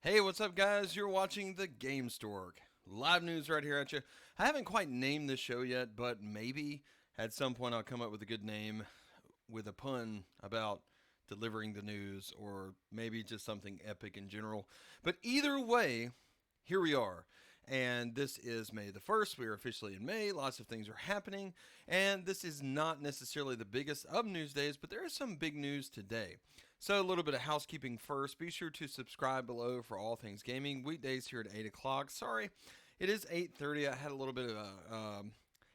Hey, what's up, guys? You're watching the Gamestork. Live news right here at you. I haven't quite named this show yet, but maybe at some point I'll come up with a good name with a pun about delivering the news, or maybe just something epic in general. But either way, here we are. And this is May the 1st. We are officially in May. Lots of things are happening. And this is not necessarily the biggest of news days, but there is some big news today. So, a little bit of housekeeping first. Be sure to subscribe below for all things gaming. Weekdays here at 8 o'clock. Sorry, it is 8:30. I had a little bit of a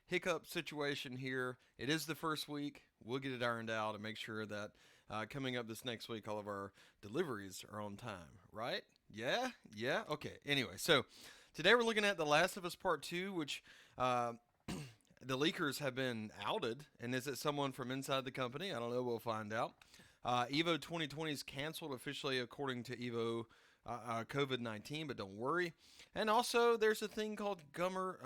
hiccup situation here. It is the first week. We'll get it ironed out and make sure that coming up this next week, all of our deliveries are on time, right? Yeah? Yeah? Okay. Anyway, so today we're looking at The Last of Us Part 2, which the leakers have been outed. And is it someone from inside the company? I don't know. We'll find out. EVO 2020 is canceled officially according to EVO COVID-19, but don't worry. And also, there's a thing called Gummer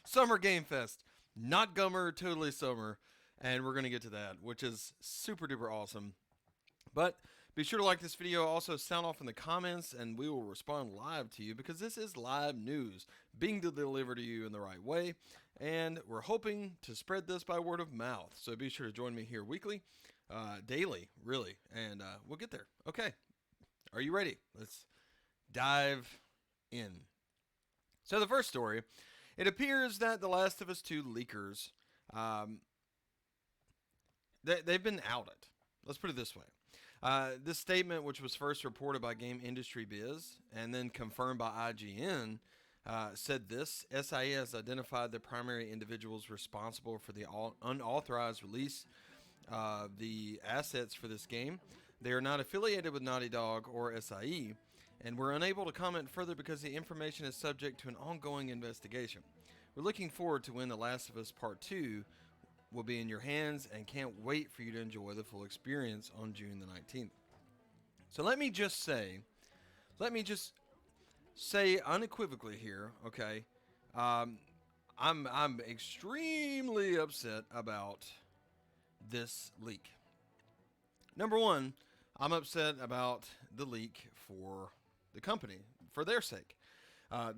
Summer Game Fest. Not Gummer, totally summer. And we're going to get to that, which is super duper awesome. But be sure to like this video. Also, sound off in the comments, and we will respond live to you because this is live news being delivered to you in the right way. And we're hoping to spread this by word of mouth. So be sure to join me here weekly, daily, really, and we'll get there. Okay. Are you ready? Let's dive in. So the first story, it appears that The Last of Us 2 leakers, they've been outed. Let's put it this way. This statement, which was first reported by Game Industry Biz and then confirmed by IGN, said this: SIE has identified the primary individuals responsible for the unauthorized release of the assets for this game. They are not affiliated with Naughty Dog or SIE, and we're unable to comment further because the information is subject to an ongoing investigation. We're looking forward to when The Last of Us Part 2 will be in your hands and can't wait for you to enjoy the full experience on June the 19th. So let me just say unequivocally here, okay? I'm extremely upset about this leak. Number one, I'm upset about the leak for the company, for their sake.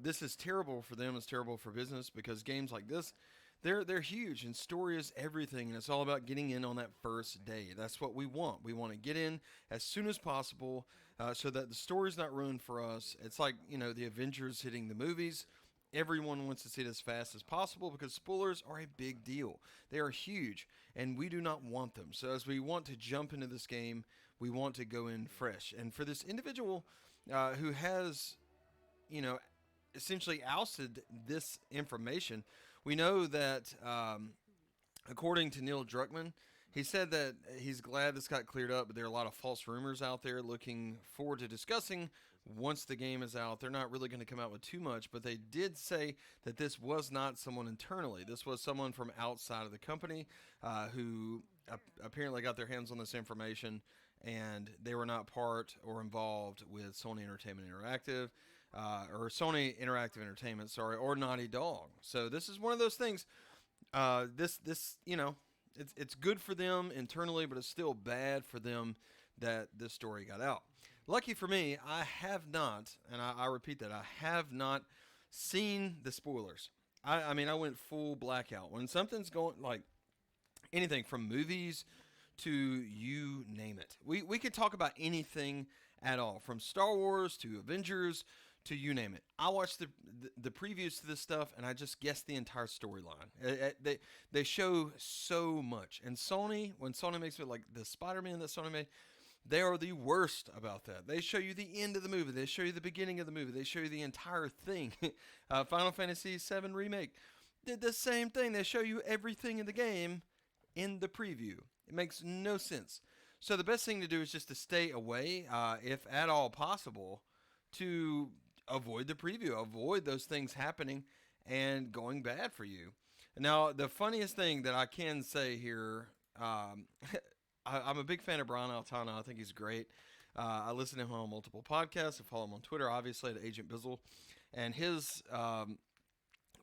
This is terrible for them. It's terrible for business because games like this, they're huge, and story is everything, and it's all about getting in on that first day. That's what we want. We want to get in as soon as possible so that the story's not ruined for us. It's like, you know, the Avengers hitting the movies. Everyone wants to see it as fast as possible because spoilers are a big deal. They are huge, and we do not want them. So as we want to jump into this game, we want to go in fresh. And for this individual who has, you know, essentially ousted this information, we know that according to Neil Druckmann, he said that he's glad this got cleared up, but there are a lot of false rumors out there. Looking forward to discussing once the game is out. They're not really going to come out with too much, but they did say that this was not someone internally. This was someone from outside of the company who apparently got their hands on this information, and they were not part or involved with Sony Entertainment Interactive, or Sony Interactive Entertainment, sorry, or Naughty Dog. So this is one of those things. This you know, it's good for them internally, but it's still bad for them that this story got out. Lucky for me, I have not, and I repeat that, I have not seen the spoilers. I mean, I went full blackout. When something's going, like anything from movies to you name it. We could talk about anything at all, from Star Wars to Avengers to you name it. I watched the previews to this stuff, and I just guessed the entire storyline. They show so much. And Sony, when Sony makes it, like the Spider-Man that Sony made, they are the worst about that. They show you the end of the movie. They show you the beginning of the movie. They show you the entire thing. Final Fantasy VII Remake did the same thing. They show you everything in the game in the preview. It makes no sense. So the best thing to do is just to stay away, if at all possible, to avoid the preview, avoid those things happening and going bad for you. Now, the funniest thing that I can say here, I'm a big fan of Brian Altano. I think he's great. I listen to him on multiple podcasts. I follow him on Twitter, obviously, at Agent Bizzle. And his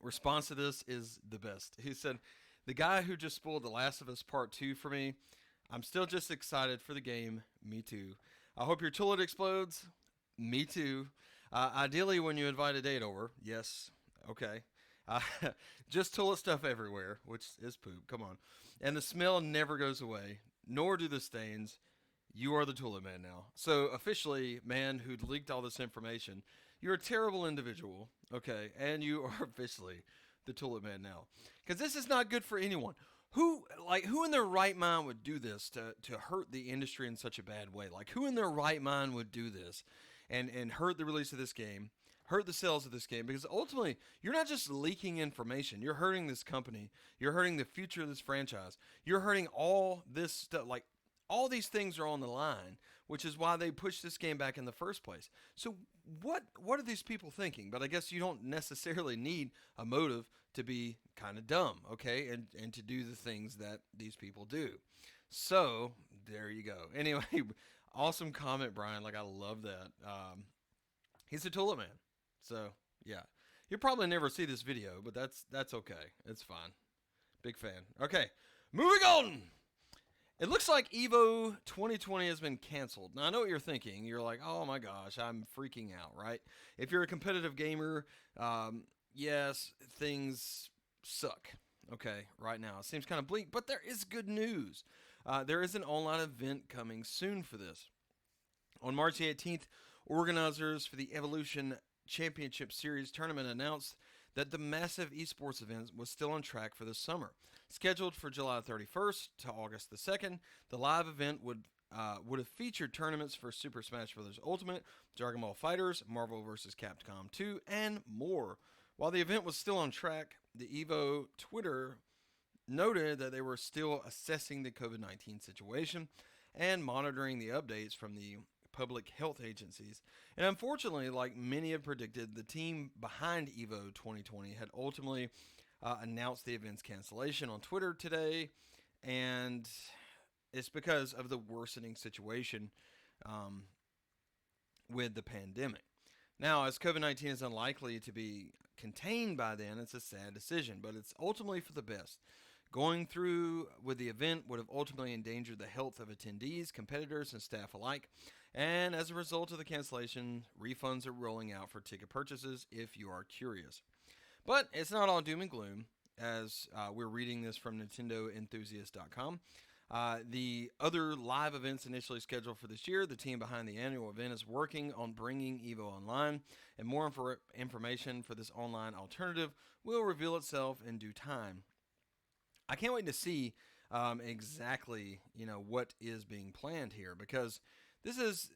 response to this is the best. He said, "The guy who just spoiled The Last of Us Part 2 for me, I'm still just excited for the game. Me too. I hope your toilet explodes. Me too. Ideally, when you invite a date over, yes, okay. Uh, just toilet stuff everywhere, which is poop. Come on, and the smell never goes away, nor do the stains. You are the toilet man now. So officially, man who leaked all this information, you're a terrible individual. Okay, and you are officially the toilet man now, because this is not good for anyone. Who in their right mind would do this to hurt the industry in such a bad way? Like who in their right mind would do this and hurt the release of this game, hurt the sales of this game? Because ultimately, you're not just leaking information. You're hurting this company. You're hurting the future of this franchise. You're hurting all this stuff. Like all these things are on the line, which is why they pushed this game back in the first place. So what are these people thinking? But I guess you don't necessarily need a motive to be kind of dumb, okay, and to do the things that these people do. So there you go. Anyway, awesome comment, Brian. Like I love that. He's a toilet man. So yeah, you'll probably never see this video, but that's okay. It's fine. Big fan. Okay, moving on. It looks like EVO 2020 has been canceled. Now, I know what you're thinking. You're like, oh my gosh, I'm freaking out, right? If you're a competitive gamer, yes, things suck, okay, right now. It seems kind of bleak, but there is good news. There is an online event coming soon for this. On March 18th, organizers for the Evolution Championship Series tournament announced that the massive esports event was still on track for this summer. Scheduled for July 31st to August the 2nd, the live event would have featured tournaments for Super Smash Bros. Ultimate, Dragon Ball FighterZ, Marvel vs. Capcom 2, and more. While the event was still on track, the EVO Twitter noted that they were still assessing the COVID-19 situation and monitoring the updates from the public health agencies. And unfortunately, like many had predicted, the team behind EVO 2020 had ultimately announced the event's cancellation on Twitter today, and it's because of the worsening situation with the pandemic. Now, as COVID-19 is unlikely to be contained by then, it's a sad decision, but it's ultimately for the best. Going through with the event would have ultimately endangered the health of attendees, competitors, and staff alike. And as a result of the cancellation, refunds are rolling out for ticket purchases if you are curious. But it's not all doom and gloom, as we're reading this from NintendoEnthusiast.com. The other live events initially scheduled for this year, the team behind the annual event is working on bringing EVO online, and more information for this online alternative will reveal itself in due time. I can't wait to see exactly, what is being planned here, because this is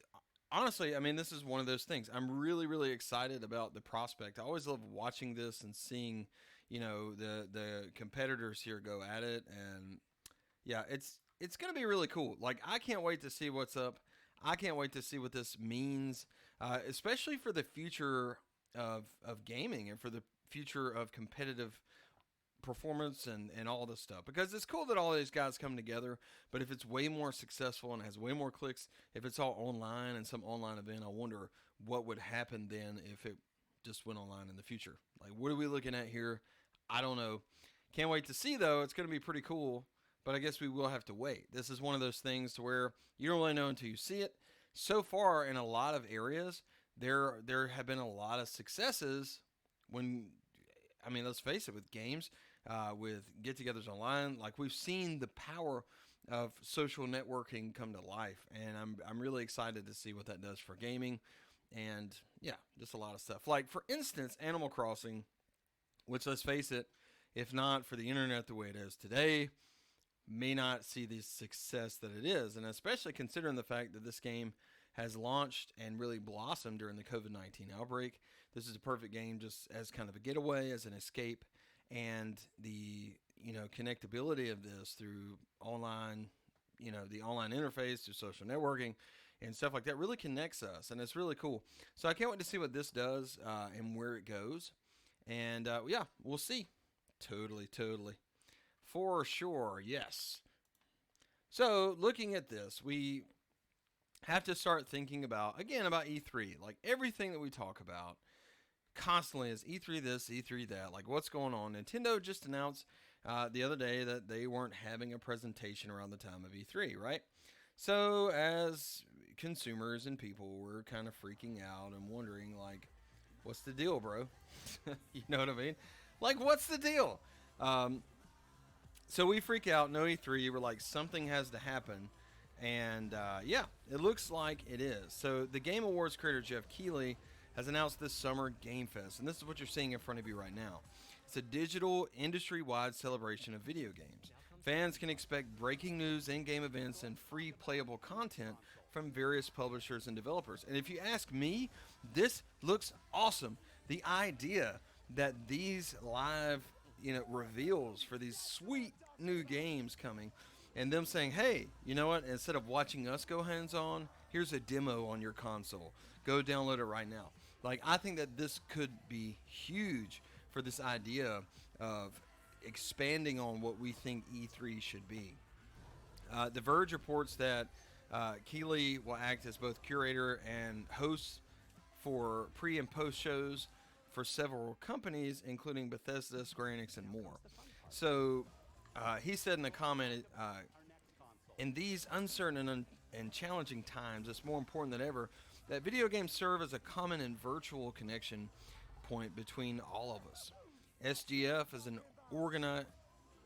honestly, I mean, this is one of those things. I'm really, really excited about the prospect. I always love watching this and seeing, the competitors here go at it, and yeah, it's going to be really cool. Like, I can't wait to see what's up. I can't wait to see what this means, especially for the future of gaming and for the future of competitive performance and all this stuff, because it's cool that all these guys come together, but if it's way more successful and has way more clicks, if it's all online and some online event, I wonder what would happen then if it just went online in the future. Like, what are we looking at here? I don't know. Can't wait to see, though. It's going to be pretty cool, but I guess we will have to wait. This is one of those things to where you don't really know until you see it. So far, in a lot of areas, there have been a lot of successes when, I mean, let's face it, with games, with get-togethers online. Like, we've seen the power of social networking come to life, and I'm really excited to see what that does for gaming, and yeah, just a lot of stuff. Like, for instance, Animal Crossing, which, let's face it, if not for the internet the way it is today, may not see the success that it is, and especially considering the fact that this game has launched and really blossomed during the COVID-19 outbreak. This is a perfect game just as kind of a getaway, as an escape, and the connectability of this through online, the online interface through social networking and stuff like that really connects us, and it's really cool. So I can't wait to see what this does and where it goes, and yeah, we'll see. Totally, for sure, yes. So looking at this, we have to start thinking about E3. Like, everything that we talk about constantly is E3 this, E3 that. Like, what's going on? Nintendo just announced the other day that they weren't having a presentation around the time of E3, right? So as consumers and people were kind of freaking out and wondering, like, what's the deal, bro? You know what I mean? Like, what's the deal? So we freak out, no E3. We're like, something has to happen. And yeah, it looks like it is. So the Game Awards creator, Jeff Keighley, has announced this summer Game Fest. And this is what you're seeing in front of you right now. It's a digital, industry-wide celebration of video games. Fans can expect breaking news, in-game events, and free playable content from various publishers and developers. And if you ask me, this looks awesome. The idea that these live, reveals for these sweet new games coming, and them saying, hey, you know what, instead of watching us go hands-on, here's a demo on your console. Go download it right now. Like, I think that this could be huge for this idea of expanding on what we think E3 should be. The Verge reports that Keighley will act as both curator and host for pre and post shows for several companies, including Bethesda, Square Enix, and more. So he said in a comment, in these uncertain and challenging times, it's more important than ever that video games serve as a common and virtual connection point between all of us. SGF is an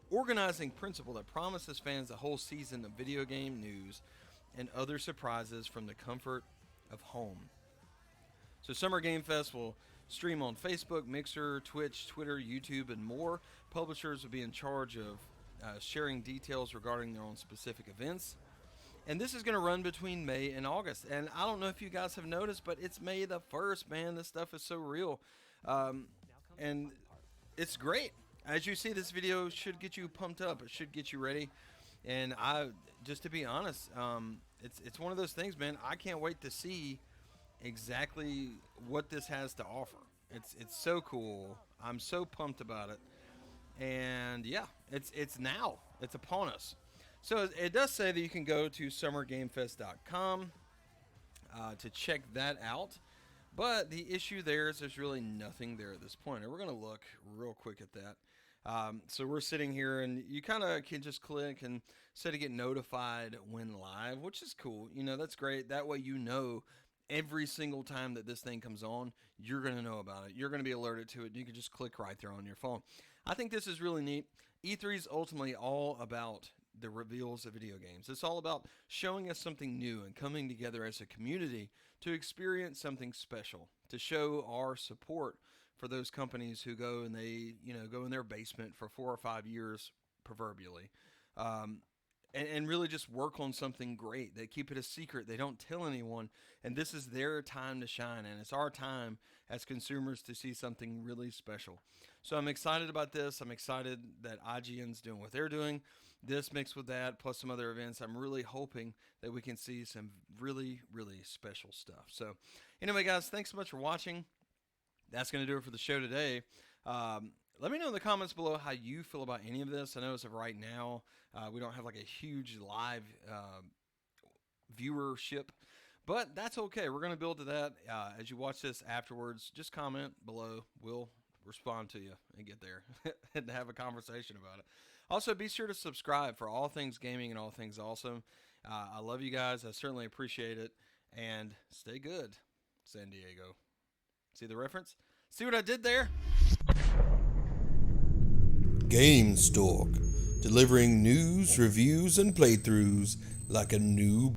organizing principle that promises fans a whole season of video game news and other surprises from the comfort of home. So Summer Game Fest will stream on Facebook, Mixer, Twitch, Twitter, YouTube, and more. Publishers will be in charge of sharing details regarding their own specific events. And this is going to run between May and August. And I don't know if you guys have noticed, but it's May the 1st, man. This stuff is so real. And it's great. As you see, this video should get you pumped up. It should get you ready. And just to be honest, it's one of those things, man. I can't wait to see exactly what this has to offer. It's so cool. I'm so pumped about it. And yeah, it's now. It's upon us. So it does say that you can go to summergamefest.com to check that out. But the issue there is there's really nothing there at this point. And we're going to look real quick at that. So we're sitting here, and you kind of can just click and set to get notified when live, which is cool. That's great. That way every single time that this thing comes on, you're going to know about it. You're going to be alerted to it. You can just click right there on your phone. I think this is really neat. E3 is ultimately all about the reveals of video games. It's all about showing us something new and coming together as a community to experience something special, to show our support for those companies who go and they, go in their basement for 4 or 5 years, proverbially, and really just work on something great. They keep it a secret. They don't tell anyone, and this is their time to shine, and it's our time as consumers to see something really special. So I'm excited about this. I'm excited that IGN's doing what they're doing. This mixed with that, plus some other events, I'm really hoping that we can see some really, really special stuff. So anyway, guys, thanks so much for watching. That's going to do it for the show today. Let me know in the comments below how you feel about any of this. I know as of right now, we don't have like a huge live viewership, but that's okay. We're going to build to that. As you watch this afterwards, just comment below. We'll respond to you and get there and have a conversation about it. Also, be sure to subscribe for all things gaming and all things awesome. I love you guys. I certainly appreciate it. And stay good, San Diego. See the reference? See what I did there? Gamestork, delivering news, reviews, and playthroughs like a new